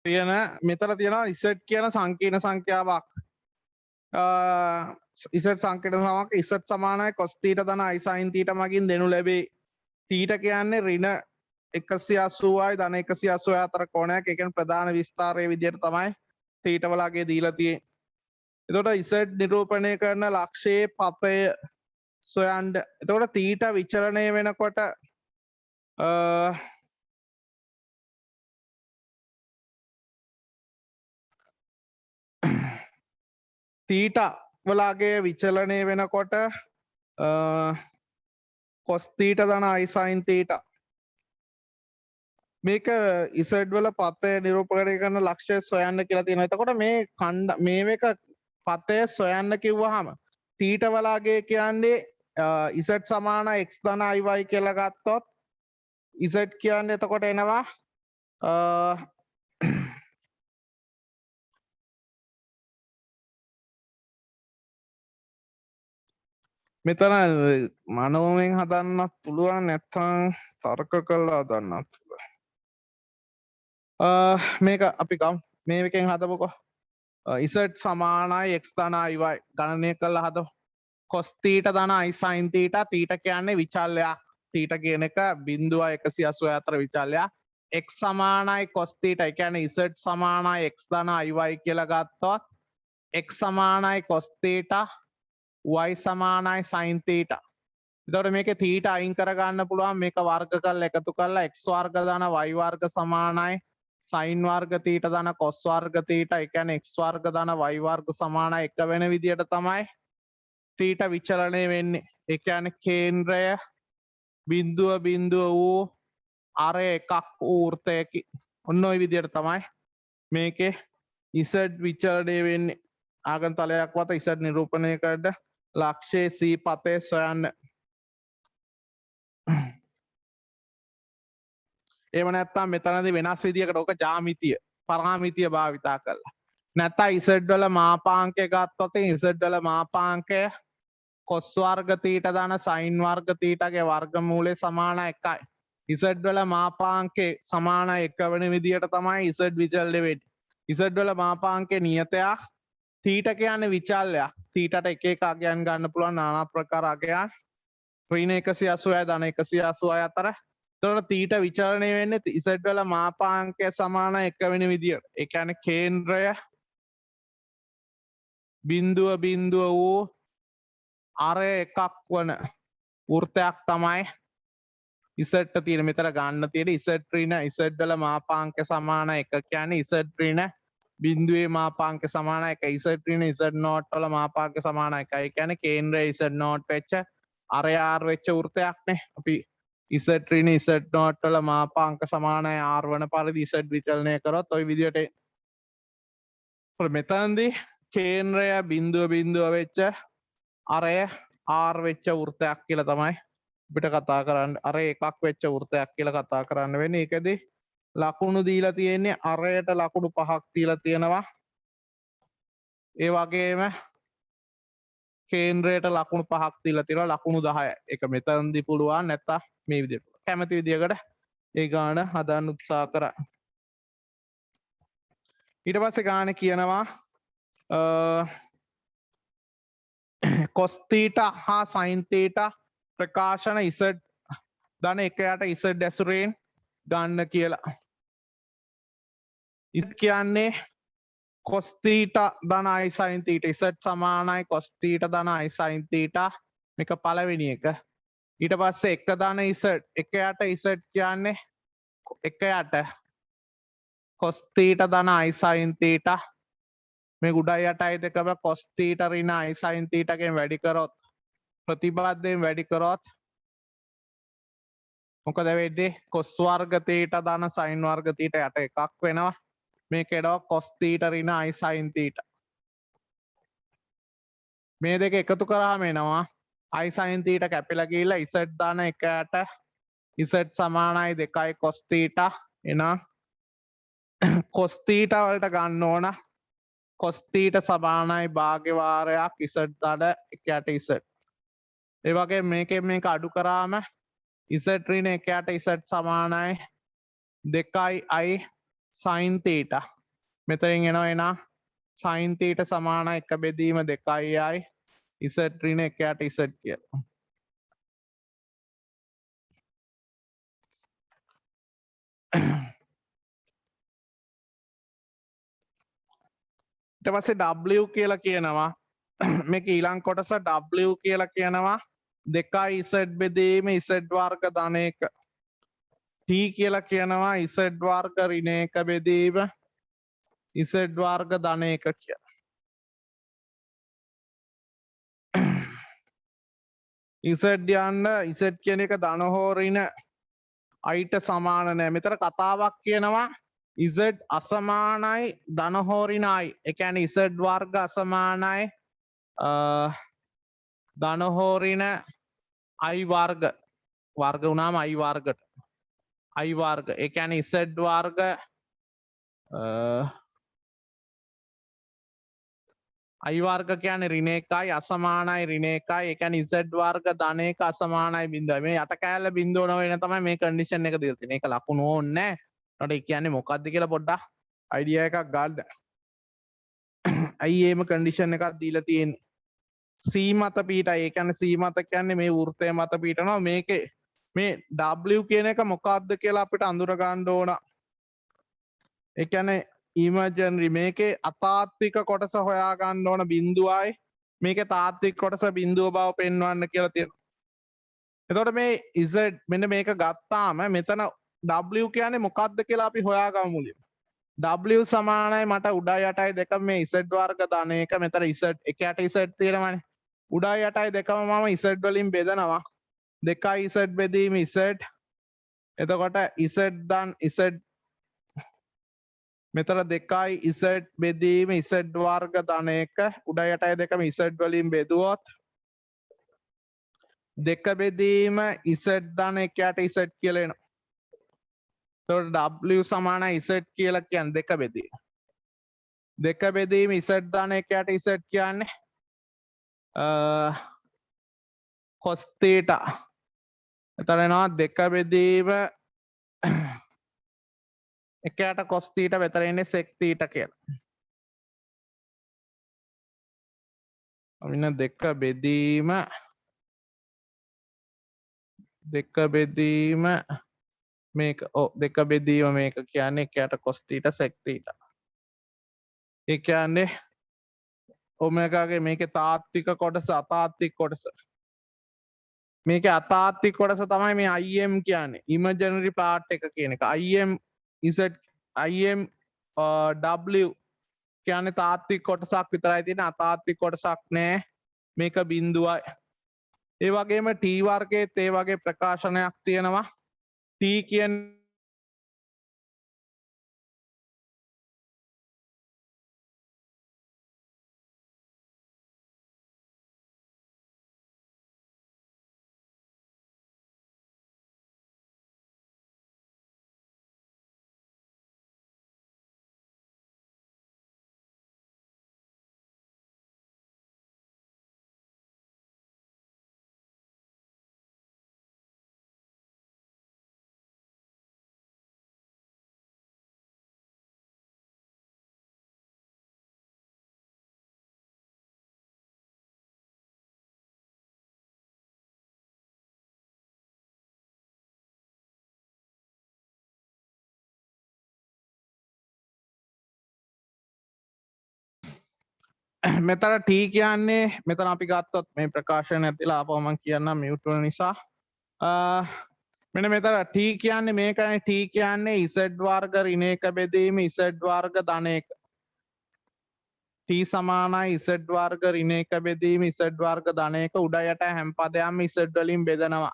තියෙන මෙතන තියෙනවා z කියන සංකීර්ණ සංඛ්‍යාවක්. z සංකීර්ණ සමක z සමානයි cos θ ධන i sin θ මගින් දෙනු ලැබේ. θ කියන්නේ ඍණ 180යි ධන 180 අතර කෝණයක්. ඒ කියන්නේ ප්‍රධාන විස්තරයේ විදිහට තමයි θ වලගේ දීලා තියෙන්නේ. එතකොට z නිරූපණය කරන ලක්ෂයේ පතය සොයන්න. එතකොට θ විචලනය වෙනකොට θ වලගේ විචලනය වෙනකොට cos θ ධන i sin θ මේක z වල පතය නිරූපණය කරන ලක්ෂය සොයන්න කියලා තියෙනවා. එතකොට මේ මේක පතය සොයන්න කිව්වහම θ වලගේ කියන්නේ z සමාන x ධන iy කියලා ගත්තොත් z කියන්නේ එතකොට එනවා මෙතන මනෝමයෙන් හදන්නත් පුළුවන් නැත්නම් තර්ක කරලා හදන්නත් පුළුවන්. මේක අපි ගමු මේකෙන් හදමුකෝ. z සමානයි x ධන iy ගණනය කරලා හදමු. cos θ ධන i sin θ θ කියන්නේ විචල්‍යයක්. θ කියන එක 0.180 අතර විචල්‍යයක්. x සමානයි cos θ ඒ කියන්නේ z සමානයි x ධන iy කියලා ගත්තොත් x සමානයි cos θ y සමානයි sin θ. එතකොට මේකේ θ අයින් කරගන්න පුළුවන්. මේක වර්ග කරලා එකතු කරලා x වර්ග ධන y වර්ග සමානයි sin වර්ග θ ධන cos වර්ග θ. ඒ කියන්නේ x වර්ග ධන y වර්ග සමානයි 1 වෙන විදියට තමයි θ විචලනය වෙන්නේ. ඒ කියන්නේ කේන්ද්‍රය බිඳුව වූ අරය එකක් වෘත්තයකින්. ඔන්න ඔය විදියට තමයි මේකේ z විචලනය වෙන්නේ. ආගන්තලයක් වත z නිරූපණය කරන ලක්ෂයේ c පතය සොයන්න. එහෙම නැත්නම් මෙතනදී වෙනස් විදියකට ඔක ජ්‍යාමිතිය පරාමිතිය භාවිතා කරලා. නැත්නම් z වල මාපාංකය ගත්තොත් z වල මාපාංකය cos වර්ග θ ධන sin වර්ග θ ගේ වර්ගමූලය සමාන 1යි. z වල මාපාංකේ සමාන 1 වෙන විදියට තමයි z විචලනය වෙන්නේ. z වල මාපාංකේ නියතයක්. θ කියන්නේ විචල්‍යයක්. θට එක එක අගයන් ගන්න පුළුවන් নানা ප්‍රකාර අගයන්. ඍණ 180 ධන 180 අතර. එතකොට θ විචලනය වෙන්නේ z වල මාපාංකය සමාන 1 වෙන විදියට. ඒ කියන්නේ කේන්ද්‍රය බිඳුව වූ අරය එකක් වන වෘත්තයක් තමයි z තියෙන. මෙතන ගන්න තියෙන z ඍණ z වල මාපාංක සමාන 1 කියන්නේ z ඍණ බිඳුවේ මාපාංක සමාන 1. z ඍණ z0 වල මාපාංක සමාන 1. ඒ කියන්නේ කේන්ද්‍රය z0 වෙච්ච අරය r වෙච්ච වෘත්තයක් නේ. අපි z ඍණ z0 වල මාපාංක සමානයි r වන පරිදි z විචලනය කරොත් ওই විදියට මෙතනදී කේන්ද්‍රය බිඳුව වෙච්ච අරය r වෙච්ච වෘත්තයක් කියලා තමයි අපිට කතා කරන්න. අරය එකක් වෙච්ච වෘත්තයක් කියලා කතා කරන්න වෙන්නේ. ඒකදී ලකුණු දීලා තියෙන්නේ අරයට ලකුණු 5ක් දීලා තියෙනවා. ඒ වගේම කේන්ද්‍රයට ලකුණු 5ක් දීලා තියෙනවා. ලකුණු 10යි. ඒක මෙතනදී පුළුවන් නැත්තම් මේ විදිහට. කැමති විදිහකට ඒ ගාන හදන්න උත්සාහ කරා. ඊට පස්සේ ගාන කියනවා cos θ හා sin θ ප්‍රකාශන z ධන 1යට z ඇසුරෙන් ගන්න කියලා. z කියන්නේ cos θ ධන i sin θ. z සමානයි cos θ ධන i sin θ. මේක පළවෙනි එක. ඊට පස්සේ 1 ධන z 1යට z කියන්නේ 1යට cos θ ධන i sin θ. මේ උඩයි යටයි දෙකම cos θ ඍණ i sin θ ගෙන් වැඩි කරොත් ප්‍රතිබද්ධයෙන් වැඩි කරොත් මොකද වෙන්නේ? cos වර්ග θ ධන sin වර්ග θ යට එකක් වෙනවා. මේක එනවා cos θ ඍණ i sin θ. මේ දෙක එකතු කරාම එනවා i sin θ කැපිලා ගිහිල්ලා z ධන 1ට z සමානයි 2යි cos θ. එහෙනම් cos θ වලට ගන්න ඕන cos θ සමානයි භාග්‍ය වාරයක් z ධන 1ට z. ඒ වගේ මේකෙන් මේක අඩු කරාම z ඍණ 1ට z සමානයි 2i sin θ. මෙතනින් එනවා එනා sin θ සමානයි 1 බෙදීම 2i z ඍණ 1ට z කියලා. ඊට පස්සේ w කියලා කියනවා මේක ඊළඟ කොටස w කියලා කියනවා 2i z බෙදීම z වර්ග ධන 1 t කියලා කියනවා z වර්ග ඍණ 1 බෙදීම z වර්ග ධන 1 කියලා. z යන්න z කියන එක ධන හෝ ඍණ i ට සමාන නැහැ. මෙතන කතාවක් කියනවා z අසමානයි ධන හෝ ඍණ i. ඒ කියන්නේ z වර්ග අසමානයි ධන හෝ ඍණ i වර්ග වර්ග වුණාම i වර්ගට i වර්ග ඒ කියන්නේ z වර්ග i වර්ග කියන්නේ ඍණ 1යි අසමානයි ඍණ 1යි ඒ කියන්නේ z වර්ග ධන 1 අසමානයි බිඳුවයි මේ යට කෑල්ල බිඳුව නොවන තමයි මේ කන්ඩිෂන් එක දීලා තියෙන්නේ. ඒක ලකුණු ඕනේ නැහැ. ඒ කියන්නේ මොකක්ද කියලා පොඩ්ඩක් අයිඩියා එකක් ගන්න. ඇයි එහෙම කන්ඩිෂන් එකක් දීලා තියෙන්නේ? C මත පිටයි. ඒ කියන්නේ C මත කියන්නේ මේ වෘත්තය මත පිටනවා. මේකේ මේ W කියන එක මොකක්ද කියලා අපිට අඳුර ගන්න ඕන. ඒ කියන්නේ ඉමේජනරි මේකේ අතාත්වික කොටස හොයා ගන්න ඕන බිඳුවයි මේකේ තාත්වික කොටස බිඳුව බව පෙන්වන්න කියලා තියෙනවා. එතකොට මේ z මෙන්න මේක ගත්තාම මෙතන w කියන්නේ මොකක්ද කියලා අපි හොයාගමු මුලින්ම. w සමානයි මට උඩයි යටයි දෙකම මේ z වර්ග ධන 1 මෙතන z එකයට z තියෙනවානේ. උඩයි යටයි දෙකම මම z වලින් බෙදනවා. 2i z බෙදීම z. එතකොට z ධන් z මෙතන 2i z බෙදීම z වර්ග ධන 1 උඩ යටයි දෙකම z වලින් බෙදුවොත් 2 බෙදීම z ධන 1ට z කියලා එනවා. එතකොට w සමානයි z කියලා කියන්නේ 2 බෙදීම. 2 බෙදීම z ධන 1ට z කියන්නේ cos θ. එතන එනවා 2 බෙදීම එකයට cos θ වෙතර එන්නේ sec θ කියලා. අමින 2 බෙදීම මේක 2 බෙදීම මේක කියන්නේ එකයට cos θ sec θ. ඒ කියන්නේ ඔමෙගාගේ මේකේ තාත්වික කොටස අතාත්වික කොටස. මේකේ අතාත්වික කොටස තමයි මේ im කියන්නේ. ඉමේජනරි පාර්ට් එක කියන එක. im w කියන්නේ තාත්වික කොටසක් විතරයි තියෙන අතාත්වික කොටසක් නෑ. මේක බිඳුවයි. ඒ වගේම t වර්ගයේත් ඒ වගේ ප්‍රකාශනයක් තියෙනවා. t කියන්නේ මෙතන t කියන්නේ මෙතන අපි ගත්තොත් මේ ප්‍රකාශන ඇතිලා ආපහු මම කියන්නම් මියුට් වෙන නිසා මෙන්න මෙතන t කියන්නේ මේකනේ t කියන්නේ z වර්ග ඍණ 1 බෙදීම z වර්ග ධන 1 t සමානයි z වර්ග ඍණ 1 බෙදීම z වර්ග ධන 1 උඩ යට හැම පදයක්ම z වලින් බෙදනවා.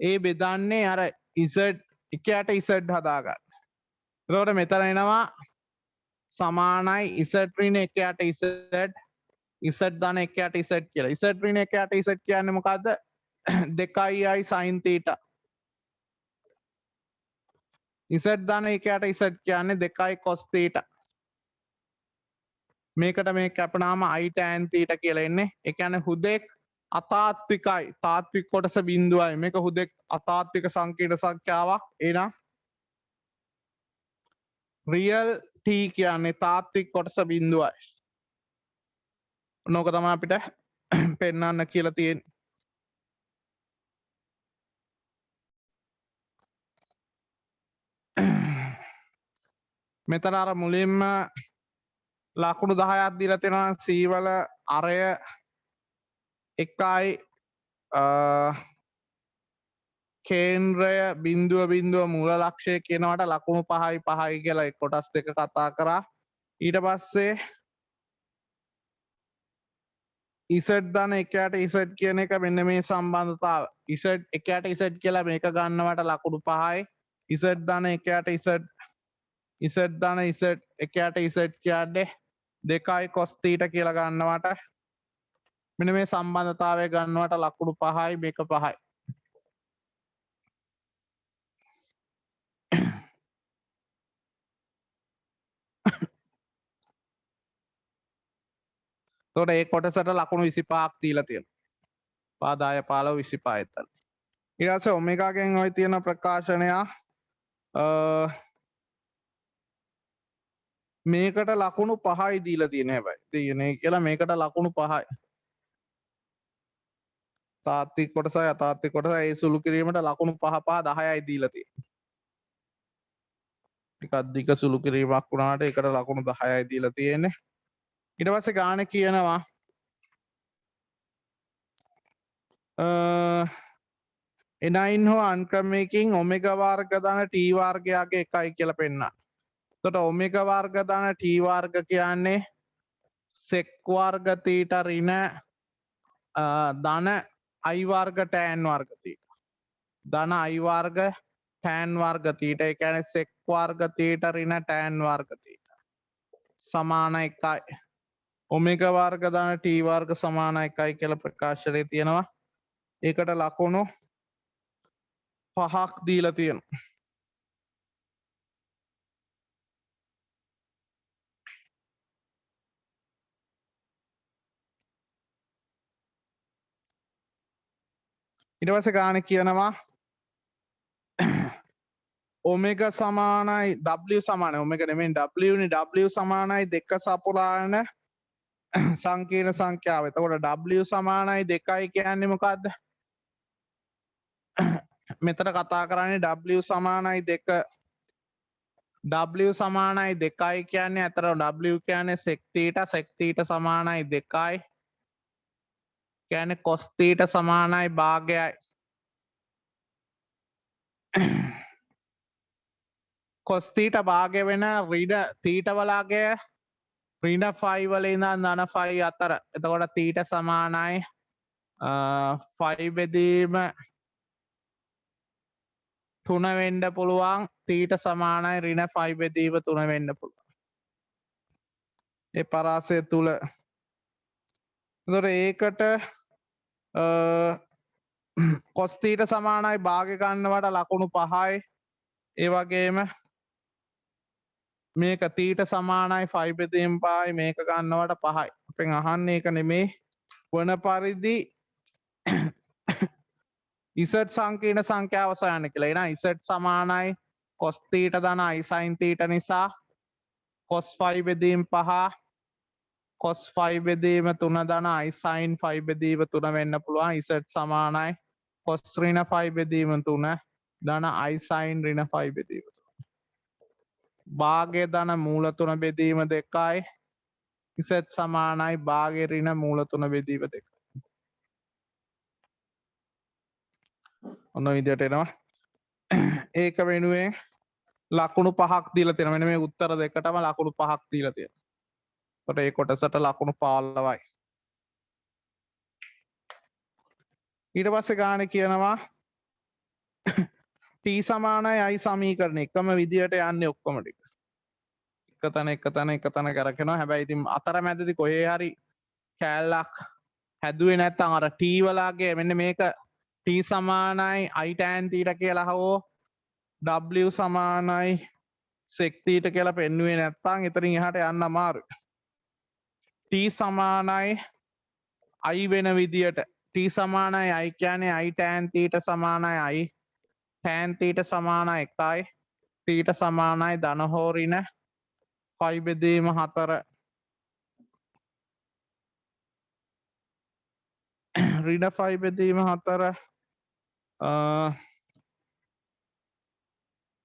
ඒ බෙදන්නේ අර z එකයට z හදාගන්න. එතකොට මෙතන එනවා සමානයි z ඍණ 1ට z ධන 1ට z කියලා. z ඍණ 1ට z කියන්නේ මොකද්ද? 2i sin θ. z ධන 1ට z කියන්නේ 2i cos θ. මේකට මේ කැපනාම i tan θ කියලා එන්නේ. ඒ කියන්නේ හුදෙක් අතාත්විකයි. තාත්වික කොටස බිඳුවයි. මේක හුදෙක් අතාත්වික සංකීර්ණ සංඛ්‍යාවක්. එහෙනම් real t කියන්නේ තාත්වික කොටස බිඳුවයි. නෝක තමයි අපිට පෙන්වන්න කියලා තියෙන්නේ. මෙතන අර මුලින්ම ලකුණු 10ක් දීලා තියෙනවා C වල අරය 1යි කේන්ද්‍රය බිඳුව බිඳුව මූල ලක්ෂය කියනවට ලකුණු 5යි 5යි කියලා කොටස් දෙක කතා කරා. ඊට පස්සේ Z ධන එකයට Z කියන එක මෙන්න මේ සම්බන්ධතාව. Z එකයට Z කියලා මේක ගන්නවට ලකුණු 5යි. Z ධන එකයට Z ධන Z එකයට Z කියන්නේ 2යි cos θ කියලා ගන්නවට මෙන්න මේ සම්බන්ධතාවය ගන්නවට ලකුණු 5යි මේක 5යි. තොට ඒ කොටසට ලකුණු 25ක් දීලා තියෙනවා. පාදාය 15 25 එතන. ඊට පස්සේ ඔමෙගාගෙන් ওই තියෙන ප්‍රකාශනය මේකට ලකුණු 5යි දීලා තියෙන හැබැයි. තියෙන්නේ කියලා මේකට ලකුණු 5යි. තාත්වික කොටසයි අතාත්වික කොටසයි ඒ සුළු කිරීමට ලකුණු 5 5 10යි දීලා තියෙන්නේ. ටිකක් අධික සුළු කිරීමක් වුණාට ඒකට ලකුණු 10යි දීලා තියෙන්නේ. ඊට පස්සේ ගාන කියනවා එනයින් හෝ අන්ක්‍රමයකින් ඔමෙගා වර්ග ධන t වර්ගයාගේ එකයි කියලා පෙන්නනවා. එතකොට ඔමෙගා වර්ග ධන t වර්ග කියන්නේ sec වර්ග θ ඍණ ධන i වර්ග tan වර්ග θ. ධන i වර්ග tan වර්ග θ. ඒ කියන්නේ sec වර්ග θ ඍණ tan වර්ග θ. සමාන 1යි. ඔමෙගා වර්ග ධන t වර්ග සමාන 1යි කියලා ප්‍රකාශනයේ තියෙනවා. ඒකට ලකුණු 5ක් දීලා තියෙනවා. ඊට පස්සේ ගාන කියනවා ඔමෙගා සමානයි w සමානයි ඔමෙගා නෙමෙයි w නේ w සමානයි 2 සපුරායන සංකීර්ණ සංඛ්‍යාව. එතකොට w සමානයි 2යි කියන්නේ මොකද්ද? මෙතන කතා කරන්නේ w සමානයි 2 w සමානයි 2යි කියන්නේ අතර w කියන්නේ sec θ සමානයි 2යි කියන්නේ cos θ සමානයි භාගයයි cos θ භාගය වෙන ඍණ θ වලගේ ඍණ 5 වල ඉඳන් ධන 5 අතර. එතකොට θ සමානයි 5 බෙදීම 3 වෙන්න පුළුවන්. θ සමානයි ඍණ 5 බෙදීම 3 වෙන්න පුළුවන්. ඒ පරාසය තුල. එතකොට ඒකට cos θ සමානයි භාගය ගන්නවට ලකුණු 5යි. ඒ වගේම මේක θ සමානයි 5 බෙදීම 5යි මේක ගන්නවට 5යි. අපෙන් අහන්නේ ඒක නෙමේ වන පරිදි z සංකීර්ණ සංඛ්‍යාව සොයන්න කියලා. එහෙනම් z සමානයි cos θ ධන i sin θ නිසා cos 5 බෙදීම 5 cos 5 බෙදීම 3 ධන i sin 5 බෙදීම 3 වෙන්න පුළුවන්. z සමානයි cos ඍණ 5 බෙදීම 3 ධන i sin ඍණ 5 බෙදීම 3. භාගය ධන මූල 3 බෙදීම 2යි. z සමානයි භාගය ඍණ මූල 3 බෙදීම 2. ඔන්න විදියට එනවා. ඒක වෙනුවෙන් ලකුණු 5ක් දීලා තියෙනවා. මෙන්න මේ උත්තර දෙකටම ලකුණු 5ක් දීලා තියෙනවා. එතකොට ඒ කොටසට ලකුණු 15යි. ඊට පස්සේ ගානේ කියනවා t සමානයි i සමීකරණ එකම විදියට යන්නේ ඔක්කොම ටික. එක තැන කරකිනවා. හැබැයි ඉතින් අතරමැදදී කොහේ හරි කෑල්ලක් හැදුවේ නැත්නම් අර t වලගේ මෙන්න මේක t සමානයි i tan θ කියලා හවෝ w සමානයි sec θ කියලා පෙන්වුවේ නැත්නම් එතනින් එහාට යන්න අමාරුයි. t සමානයි i වෙන විදියට t සමානයි i කියන්නේ i tan θ සමානයි i tan θ සමානයි 1යි θ සමානයි ධන හෝ ඍණ 5 බෙදීම 4 ඍණ 5 බෙදීම 4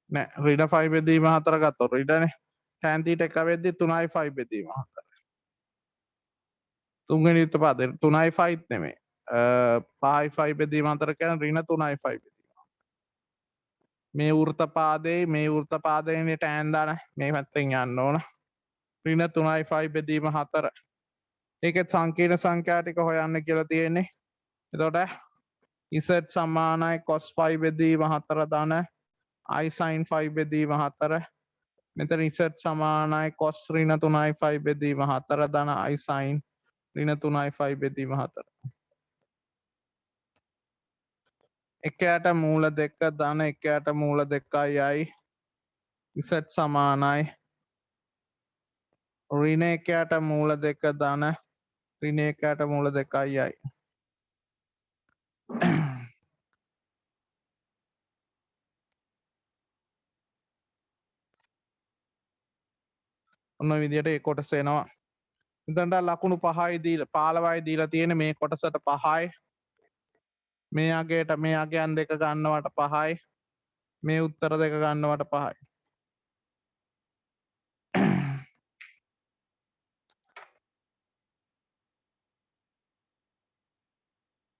නෑ ඍණ 5 බෙදීම 4 ගත්තොත් ඍණනේ tan θ එක වෙද්දි 3යි 5 බෙදීම 4 තුන්වෙනි යුක්ත පදේ 3යි 5ත් නෙමෙයි 5යි 5 බෙදීම 4 කියන්නේ ඍණ 3යි 5 බෙදීම මේ වෘත්ත පාදේ මේ වෘත්ත පාදේනේ tan දාන මේ පැත්තෙන් යන්න ඕන ඍණ 3යි 5 බෙදීම 4 ඒකෙත් සංකීර්ණ සංඛ්‍යා ටික හොයන්න කියලා තියෙන්නේ එතකොට z සමානයි cos 5 බෙදීම 4 ධන i sin 5 බෙදීම 4 මෙතන z සමානයි cos ඍණ 3යි 5 බෙදීම 4 ධන i sin ඍණ 3යි 5 බෙදීම 4 එකයට මූල 2 ධන එකයට මූල 2යි i z සමානයි ඍණ එකයට මූල 2 ධන ඍණ එකයට මූල 2යි ඔන්න විදිහට ඒ කොටස එනවා එතනට ලකුණු 5යි දීලා 15යි දීලා තියෙන්නේ මේ කොටසට 5යි මේ අගයට මේ අගයන් දෙක ගන්නවට 5යි මේ උත්තර දෙක ගන්නවට 5යි